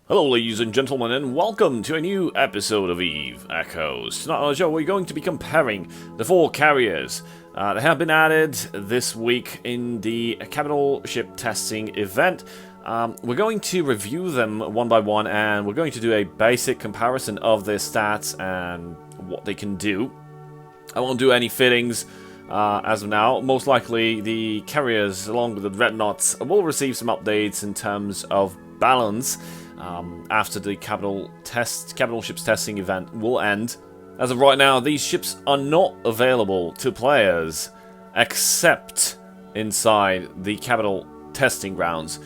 Hello ladies and gentlemen, and welcome to a new episode of Eve Echoes. Tonight on the show we're going to be comparing the 4 carriers that have been added this week in the capital ship testing event. We're going to review them one by one, and we're going to do a basic comparison of their stats and what they can do. I won't do any fittings as of now. Most likely the carriers along with the dreadnoughts will receive some updates in terms of balance after the capital ships testing event will end. As of right now, these ships are not available to players except inside the capital testing grounds.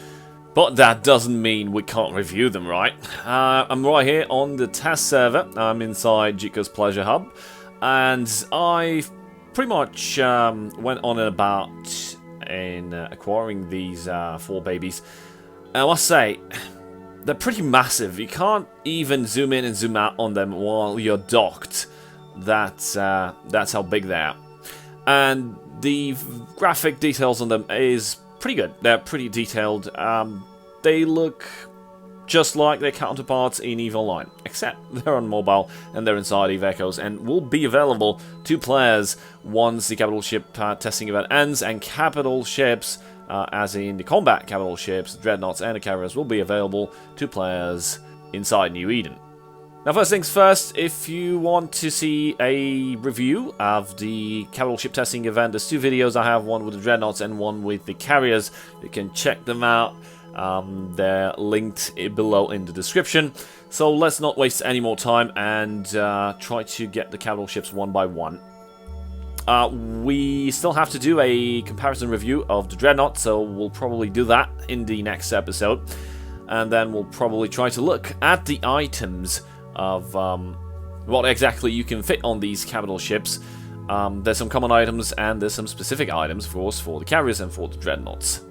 But that doesn't mean we can't review them, right? I'm right here on the test server. I'm inside Gica's Pleasure Hub, and I pretty much went on and about in acquiring these 4 babies. I must say, they're pretty massive. You can't even zoom in and zoom out on them while you're docked. That's how big they are. And the graphic details on them is pretty good. They're pretty detailed. They look just like their counterparts in EVE Online, except they're on mobile and they're inside Eve Echoes and will be available to players once the capital ship testing event ends, and capital ships, as in the combat capital ships, dreadnoughts and the carriers, will be available to players inside New Eden. Now, first things first, if you want to see a review of the capital ship testing event, there's 2 videos I have, one with the dreadnoughts and one with the carriers. You can check them out. They're linked below in the description. So let's not waste any more time and try to get the capital ships one by one. We still have to do a comparison review of the dreadnought, so we'll probably do that in the next episode. And then we'll probably try to look at the items of what exactly you can fit on these capital ships. There's some common items and there's some specific items, of course, for the carriers and for the dreadnoughts.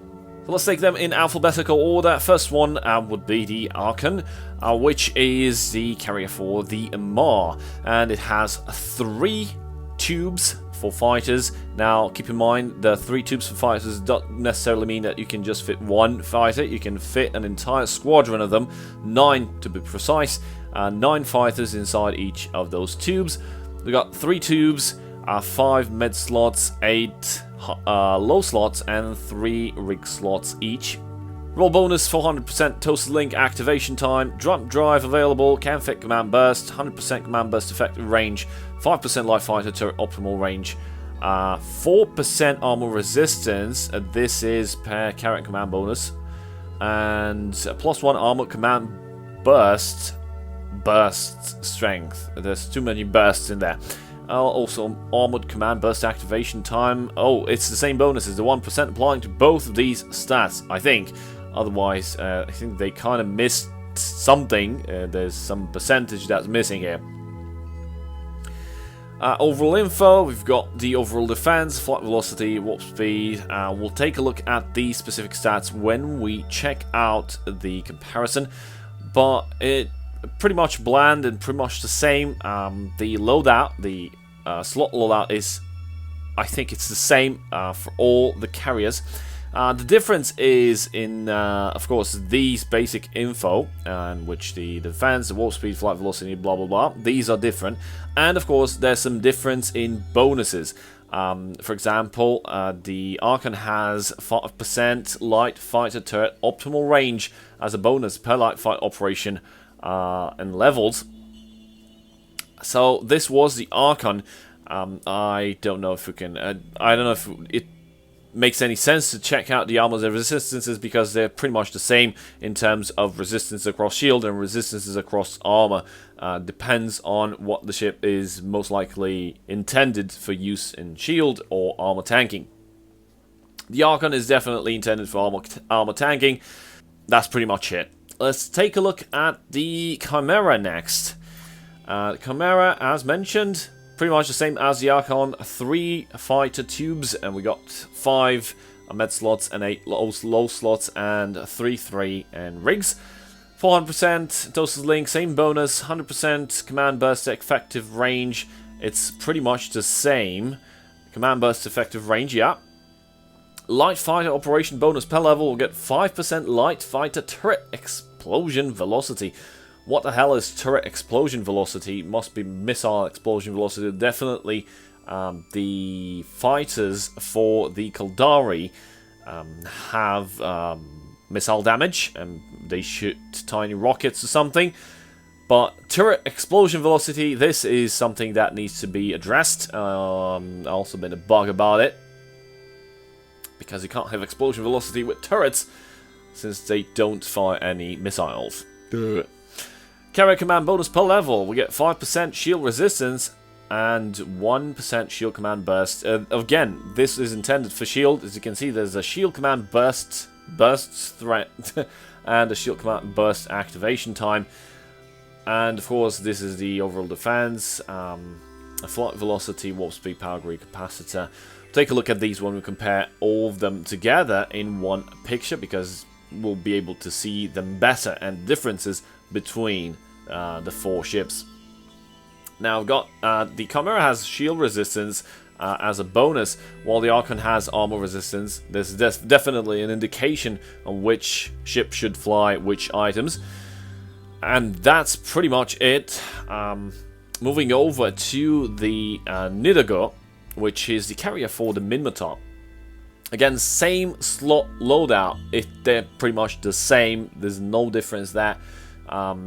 So let's take them in alphabetical order. First one would be the Archon, which is the carrier for the Mmorpg, and it has 3 tubes for fighters. Now, keep in mind, the 3 tubes for fighters don't necessarily mean that you can just fit 1 fighter. You can fit an entire squadron of them, 9 to be precise, 9 fighters inside each of those tubes. We got 3 tubes, 5 med slots, 8 low slots, and 3 rig slots each. Roll bonus 400% toasted link activation time, jump drive available, can fit command burst, 100% command burst effective range, 5% light fighter turret optimal range, 4% armor resistance. This is per carrot command bonus, and +1 armor command burst strength. There's too many bursts in there. Also, armored command burst activation time. Oh, it's the same bonus as the 1% applying to both of these stats, I think. Otherwise, I think they kind of missed something. There's some percentage that's missing here. Overall info, we've got the overall defense, flight velocity, warp speed. We'll take a look at these specific stats when we check out the comparison. But it pretty much bland and pretty much the same. The loadout, the slot loadout is, I think it's the same for all the carriers. The difference is in, of course, these basic info, in which the defense, the warp speed, flight velocity, blah blah blah, these are different. And of course, there's some difference in bonuses. For example, the Archon has 5% light fighter turret optimal range as a bonus per light fight operation and levels. So this was the Archon. I don't know if we can. I don't know if it makes any sense to check out the armors and resistances, because they're pretty much the same in terms of resistance across shield and resistances across armor. Depends on what the ship is most likely intended for use in shield or armor tanking. The Archon is definitely intended for armor tanking. That's pretty much it. Let's take a look at the Chimera next. Chimera, as mentioned, pretty much the same as the Archon. 3 fighter tubes, and we got 5 med slots and 8 low slots, and 3 and rigs. 400% toasted link, same bonus. 100% command burst effective range. It's pretty much the same. Command burst effective range, yeah. Light fighter operation bonus per level will get 5% light fighter turret explosion velocity. What the hell is turret explosion velocity? Must be missile explosion velocity. Definitely the fighters for the Kaldari have missile damage, and they shoot tiny rockets or something. But turret explosion velocity, this is something that needs to be addressed. Also been a bug about it, because you can't have explosion velocity with turrets, since they don't fire any missiles. Carrier command bonus per level. We get 5% shield resistance and 1% shield command burst. Again, this is intended for shield. As you can see, there's a shield command burst threat and a shield command burst activation time. And of course, this is the overall defense, a flight velocity, warp speed, power grid, capacitor. Take a look at these when we compare all of them together in one picture, because we'll be able to see them better and differences between the 4 ships. Now, we've got the Chimera has shield resistance as a bonus, while the Archon has armor resistance. There's definitely an indication on which ship should fly which items. And that's pretty much it. Moving over to the Nidago, which is the carrier for the Minmatar. Again, same slot loadout. They're pretty much the same. There's no difference there.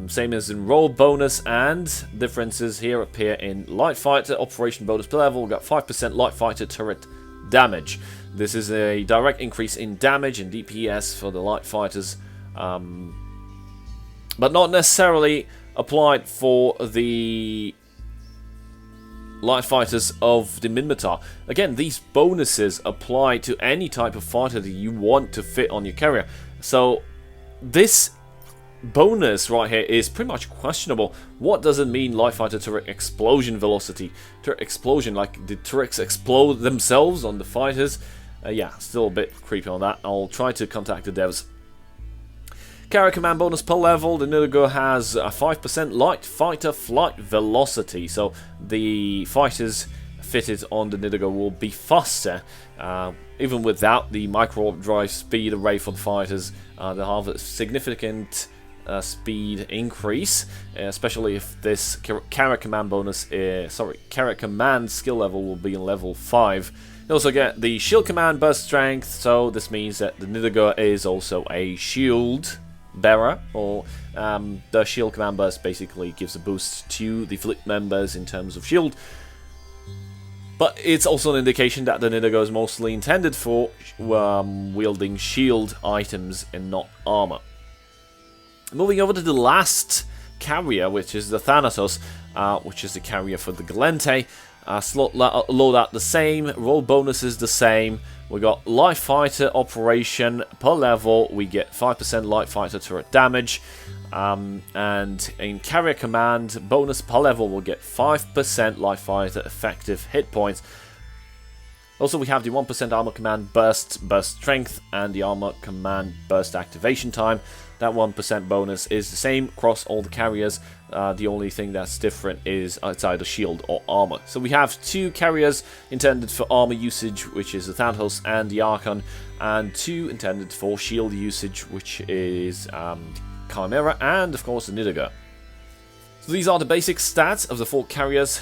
Same as in roll bonus, and differences here appear in light fighter operation bonus per level. We've got 5% light fighter turret damage. This is a direct increase in damage and DPS for the light fighters. But not necessarily applied for the light fighters of the Minmatar. Again, these bonuses apply to any type of fighter that you want to fit on your carrier. So this bonus right here is pretty much questionable. What does it mean, light fighter turret explosion velocity? Turret explosion, like the turrets explode themselves on the fighters? Yeah, still a bit creepy on that. I'll try to contact the devs. Carrier command bonus per level. The Nidago has a 5% light fighter flight velocity, so the fighters fitted on the Nidago will be faster, even without the micro warp drive speed array for the fighters. They'll have a significant speed increase, especially if this carrier command bonus, carrier command skill level will be in level 5. You also get the shield command burst strength, so this means that the Nidago is also a shield bearer, or the shield command burst basically gives a boost to the fleet members in terms of shield. But it's also an indication that the Nidago is mostly intended for wielding shield items and not armor. Moving over to the last carrier, which is the Thanatos, which is the carrier for the Galente. Slot loadout the same, roll bonuses the same. We got light fighter operation per level. We get 5% light fighter turret damage, and in carrier command bonus per level, we'll get 5% light fighter effective hit points. Also, we have the 1% armor command burst strength, and the armor command burst activation time. That 1% bonus is the same across all the carriers. The only thing that's different is it's either shield or armor. So we have 2 carriers intended for armor usage, which is the Thanatos and the Archon, and 2 intended for shield usage, which is Chimera and, of course, the Nidago. So these are the basic stats of the 4 carriers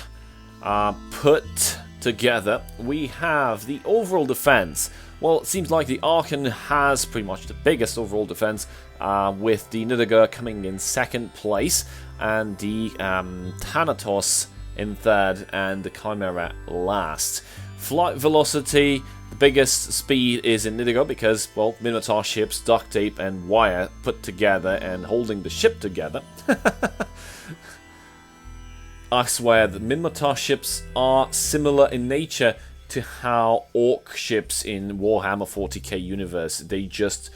put together. We have the overall defense. Well, it seems like the Archon has pretty much the biggest overall defense, with the Nidago coming in 2nd place, and the Thanatos in 3rd, and the Chimera last. Flight velocity, the biggest speed is in Nidago because, well, Minotaur ships, duct tape and wire put together and holding the ship together. I swear, the Minotaur ships are similar in nature to how Orc ships in Warhammer 40k universe. They just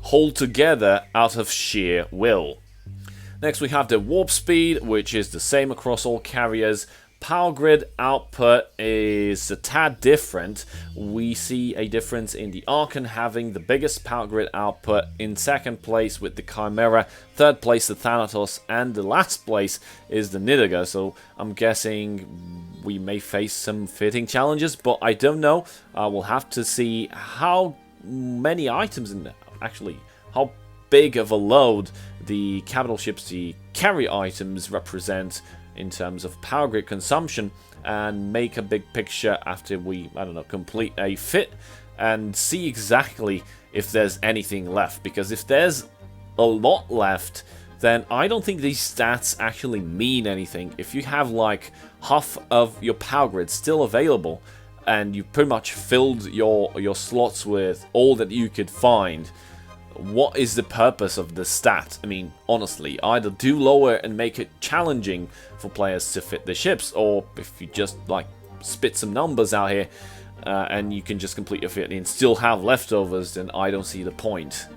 hold together out of sheer will. Next we have the warp speed, which is the same across all carriers. Power grid output is a tad different. We see a difference in the Archon having the biggest power grid output, in 2nd place with the Chimera, 3rd place the Thanatos, and the last place is the Nidago. So I'm guessing we may face some fitting challenges, but I don't know. We'll have to see how many items in there, actually, how big of a load the capital ships, the carrier items, represent in terms of power grid consumption, and make a big picture after we, I don't know, complete a fit and see exactly if there's anything left. Because if there's a lot left, then I don't think these stats actually mean anything. If you have like half of your power grid still available and you pretty much filled your slots with all that you could find, what is the purpose of the stat? I mean, honestly, either do lower and make it challenging for players to fit the ships, or if you just like spit some numbers out here and you can just complete your fit and still have leftovers, then I don't see the point.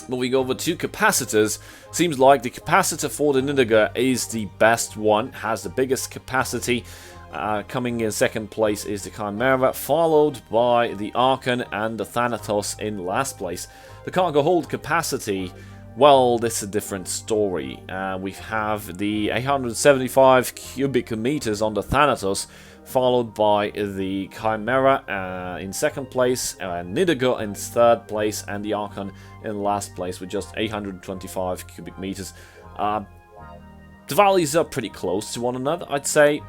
Moving over to capacitors, seems like the capacitor for the Nidaga is the best one, has the biggest capacity. Coming in second place is the Chimera, followed by the Archon and the Thanatos in last place. The cargo hold capacity, well, this is a different story. We have the 875 cubic meters on the Thanatos, followed by the Chimera in second place, Nidaga in third place, and the Archon in last place with just 825 cubic meters. The values are pretty close to one another, I'd say.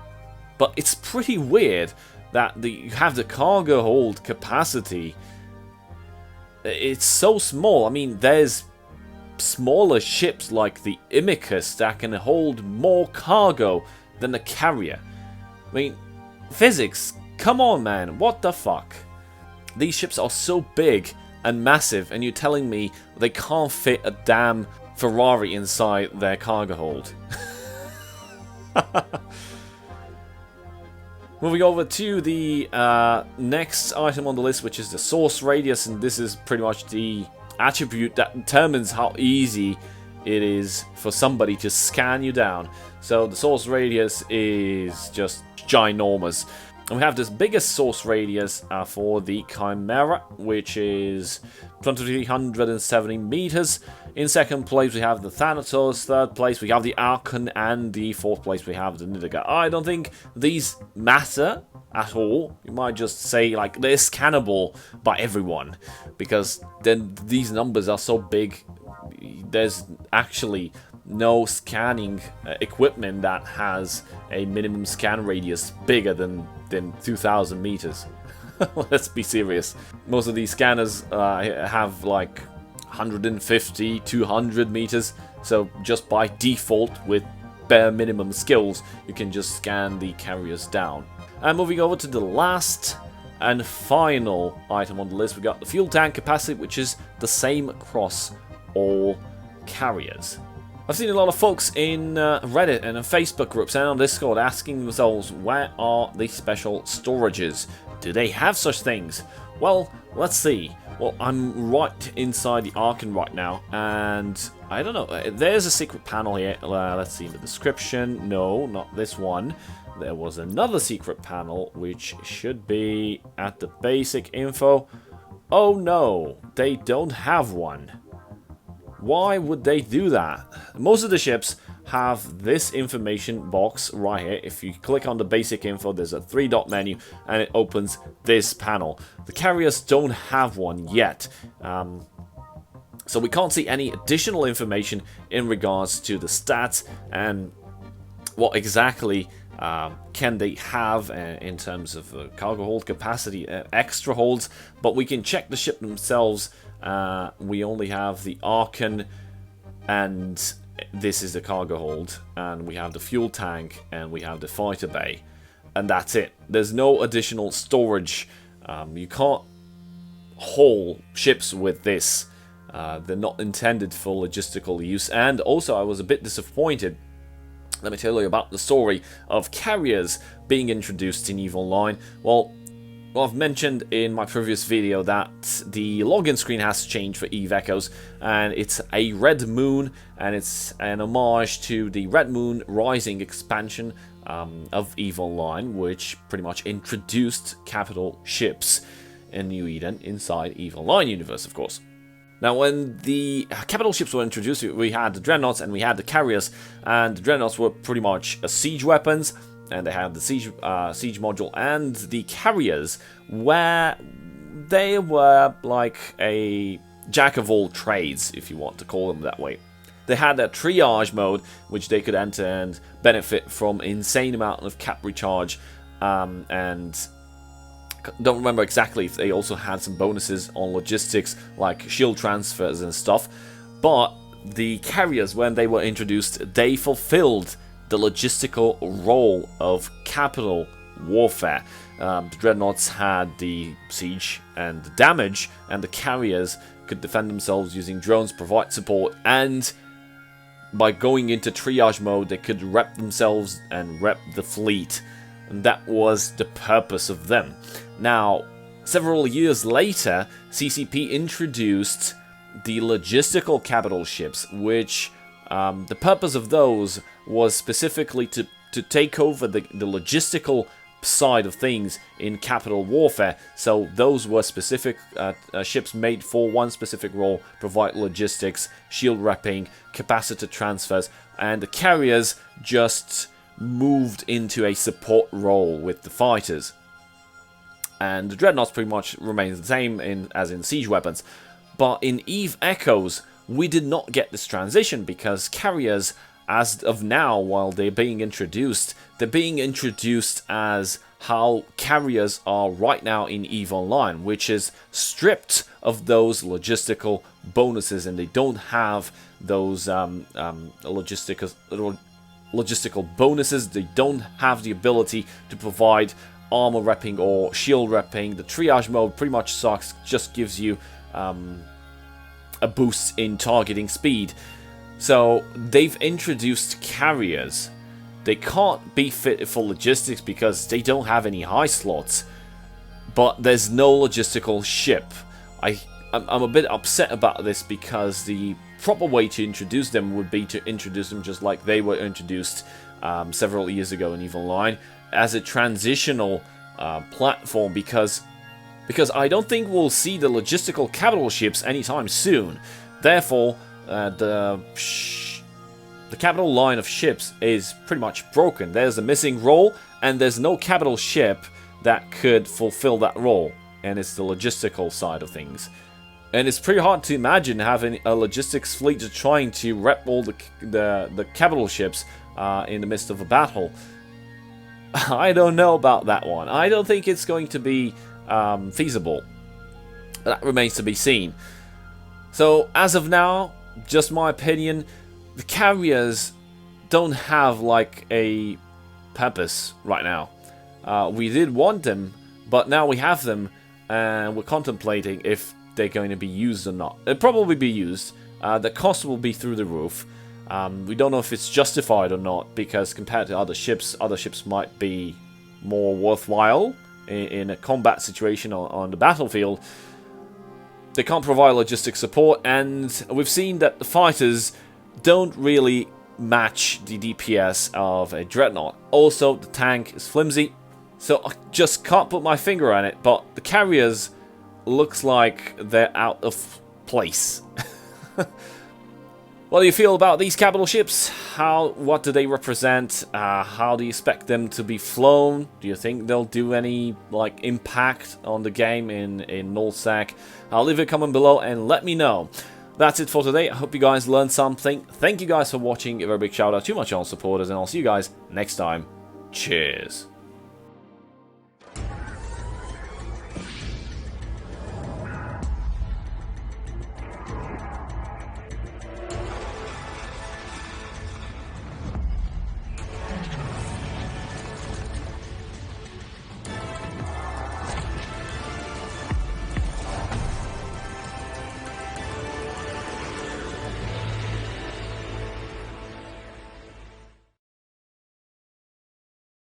But it's pretty weird that you have the cargo hold capacity. It's so small. I mean, there's smaller ships like the Immorpg that can hold more cargo than the carrier. I mean, physics, come on, man, what the fuck? These ships are so big and massive, and you're telling me they can't fit a damn Ferrari inside their cargo hold. Moving over to the next item on the list, which is the source radius, and this is pretty much the attribute that determines how easy it is for somebody to scan you down. So the source radius is just ginormous. And we have this biggest source radius for the Chimera, which is 2370 meters. In second place we have the Thanatos, third place we have the Archon, and the fourth place we have the Nidaga. I don't think these matter at all. You might just say like they're scannable by everyone, because then these numbers are so big, there's actually no scanning equipment that has a minimum scan radius bigger than 2000 meters. Let's be serious. Most of these scanners have like 150, 200 meters, so just by default with bare minimum skills you can just scan the carriers down. And moving over to the last and final item on the list, we got the fuel tank capacity, which is the same across all carriers. I've seen a lot of folks in Reddit and in Facebook groups and on Discord asking themselves, where are the special storages? Do they have such things? Well, let's see. Well, I'm right inside the Archon right now, and I don't know. There's a secret panel here. Let's see in the description. No, not this one. There was another secret panel, which should be at the basic info. Oh no, they don't have one. Why would they do that? Most of the ships have this information box right here. If you click on the basic info, there's a 3-dot menu and it opens this panel. The carriers don't have one yet. So we can't see any additional information in regards to the stats and what exactly can they have in terms of cargo hold capacity, extra holds, but we can check the ship themselves. We only have the Archon, and this is the cargo hold, and we have the fuel tank, and we have the fighter bay, and that's it. There's no additional storage. You can't haul ships with this. They're not intended for logistical use, and also I was a bit disappointed. Let me tell you about the story of carriers being introduced in EVE Online. Well, I've mentioned in my previous video that the login screen has changed for EVE Echoes, and it's a red moon, and it's an homage to the Red Moon Rising expansion of EVE Online, which pretty much introduced capital ships in New Eden inside EVE Online universe, of course. Now, when the capital ships were introduced, we had the Dreadnoughts and we had the carriers, and the Dreadnoughts were pretty much siege weapons, and they had the siege module, and the carriers, where they were like a jack of all trades, if you want to call them that way. They had a triage mode, which they could enter and benefit from insane amount of cap recharge, and don't remember exactly if they also had some bonuses on logistics, like shield transfers and stuff, but the carriers, when they were introduced, they fulfilled the logistical role of capital warfare. The dreadnoughts had the siege and the damage, and the carriers could defend themselves using drones, provide support, and by going into triage mode, they could rep themselves and rep the fleet. And that was the purpose of them. Now, several years later, CCP introduced the logistical capital ships, which the purpose of those was specifically to take over the logistical side of things in capital warfare. So those were specific ships made for one specific role, provide logistics, shield repping, capacitor transfers, and the carriers just moved into a support role with the fighters. And the dreadnoughts pretty much remains the same as in siege weapons. But in Eve Echoes, we did not get this transition, because carriers, as of now, while they're being introduced as how carriers are right now in EVE Online, which is stripped of those logistical bonuses, and they don't have those logistical bonuses. They don't have the ability to provide armor repping or shield repping. The triage mode pretty much sucks, just gives you a boost in targeting speed. So they've introduced carriers. They can't be fit for logistics because they don't have any high slots, but there's no logistical ship. I'm a bit upset about this, because the proper way to introduce them would be to introduce them just like they were introduced several years ago in EVE Online, as a transitional platform, because I don't think we'll see the logistical capital ships anytime soon. Therefore, the capital line of ships is pretty much broken. There's a missing role, and there's no capital ship that could fulfill that role, and it's the logistical side of things. And it's pretty hard to imagine having a logistics fleet just trying to rep all the capital ships in the midst of a battle. I don't know about that one. I don't think it's going to be feasible. That remains to be seen. So, as of now, just my opinion, the carriers don't have like a purpose right now. We did want them, but now we have them, and we're contemplating if they're going to be used or not. They'll probably be used. The cost will be through the roof. We don't know if it's justified or not, because compared to other ships might be more worthwhile in a combat situation on the battlefield. They can't provide logistic support, and we've seen that the fighters don't really match the DPS of a dreadnought. Also, the tank is flimsy, so I just can't put my finger on it, but the carriers looks like they're out of place. What do you feel about these capital ships? What do they represent? How do you expect them to be flown? Do you think they'll do any impact on the game in nullsec? I'll leave a comment below and let me know. That's it for today. I hope you guys learned something. Thank you guys for watching. A very big shout out to my channel supporters, and I'll see you guys next time. Cheers.